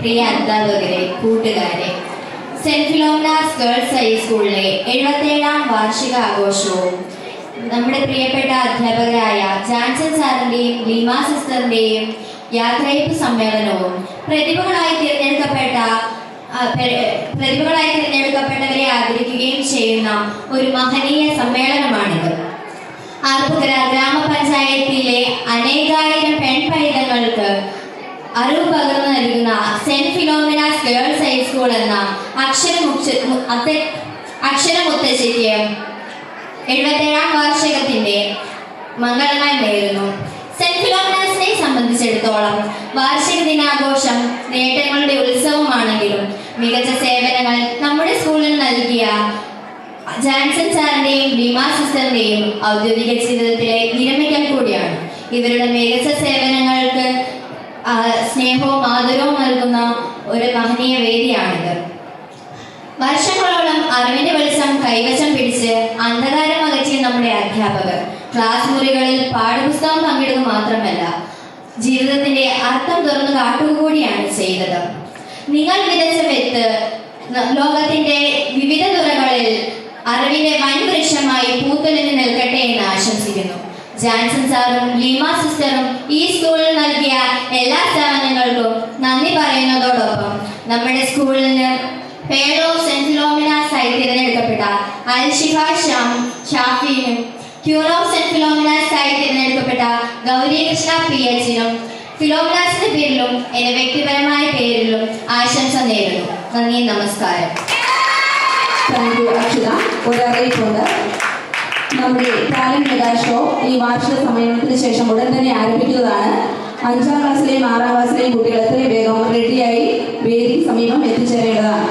പ്രിയ അധ്യാപകരെ, കൂട്ടുകാരെ, saint Philomena's girls ഹൈസ്കൂളിലെ 77ാം വാർഷിക ആഘോഷവും നമ്മുടെ പ്രിയപ്പെട്ട അധ്യാപകരായ ജാൻസൺ സാറിന്റെയും ലീമ സിസ്റ്ററിന്റെയും യാത്രയപ്പ് സമ്മേളനവും പ്രതിഭകളായി തിരഞ്ഞെടുക്കപ്പെട്ടവരെ ആദരിക്കുകയും ചെയ്യുന്ന ഒരു മഹനീയ സമ്മേളനമാണിത്. ആർപ്പുകര ഗ്രാമപഞ്ചായത്തിലെ അനേകായിരം പെൺപൈതങ്ങൾക്ക് അറിവ് പകർന്നു നൽകുന്ന സെന്റ് ഫിലോമിനാസ് ഗേൾസ് ഹൈസ്കൂൾ എന്ന അക്ഷരമുത്തശ്ശിക്ക് 77ാം വാർഷികത്തിന്റെ മംഗളങ്ങൾ നേരുന്നു. സെന്റ് ഫിലോമിനാസിനെ സംബന്ധിച്ചിടത്തോളം വാർഷിക ദിനാഘോഷം നേട്ടങ്ങളുടെ ഉത്സവമാണെങ്കിലും മികച്ച സേവനങ്ങൾ നമ്മുടെ സ്കൂളിൽ നൽകിയ ജാൻസൺ സാറിന്റെയും ലീമ സിസ്റ്ററിന്റെയും ഔദ്യോഗിക ജീവിതത്തിലെ വിരമിക്കൽ കൂടിയാണ്. ഇവരുടെ മികച്ച സേവനങ്ങൾക്ക് സ്നേഹവും ആദരവും നൽകുന്ന ഒരു മഹനീയ വേദിയാണിത്. വർഷങ്ങളോളം അറിവിന്റെ വെളിച്ചം കൈവശം പിടിച്ച് അന്ധകാരം അകറ്റിയ നമ്മുടെ അധ്യാപകർ ക്ലാസ് മുറികളിൽ പാഠപുസ്തകം പങ്കിടുക മാത്രമല്ല, ജീവിതത്തിന്റെ അർത്ഥം തുറന്നു കാട്ടുക കൂടിയാണ് ചെയ്തത്. നിങ്ങൾ വിതച്ച വിത്ത് ലോകത്തിന്റെ വിവിധ തുറകളിൽ അറിവിന്റെ വൻവൃക്ഷമായി പൂത്തുലഞ്ഞു നിൽക്കട്ടെ എന്ന് ആശംസിക്കുന്നു. ജാൻസൺ സാറും ലീമ സിസ്റ്ററും ഈ സ്കൂളിൽ നൽകിയ എല്ലാ സേവനങ്ങൾക്കും നന്ദി പറയുന്നതോടൊപ്പം നമ്മുടെ സ്കൂളിന് പേഡ് ഓഫ് സെന്റ് ഫിലോമിനാസ് ആയി തിരഞ്ഞെടുക്കപ്പെട്ട അൽഷിഫ ഷാഫിനും ക്യൂർ ഓഫ് സെന്റ് ഫിലോമിനാസ് ആയി തിരഞ്ഞെടുക്കപ്പെട്ട ഗൗരി കൃഷ്ണ PH നും ഫിലോമിനാസിന്റെ പേരിലും എന്റെ വ്യക്തിപരമായ പേരിലും ആശംസ നേരുന്നു. നന്ദി, നമസ്കാരം. Thank you Akshita. ഒരറിയിപ്പുണ്ട്. നമ്മുടെ ടാലന്റ് മെഗാ ഷോ ഈ വാർഷിക സമ്മേളനത്തിന് ശേഷം ഉടൻ തന്നെ ആരംഭിക്കുന്നതാണ്. 5ാം ക്ലാസ്സിലെയും 6ാം ക്ലാസ്സിലെയും കുട്ടികൾ എത്രയും വേഗം റെഡിയായി വേദിക്ക് സമീപം എത്തിച്ചേരേണ്ടതാണ്.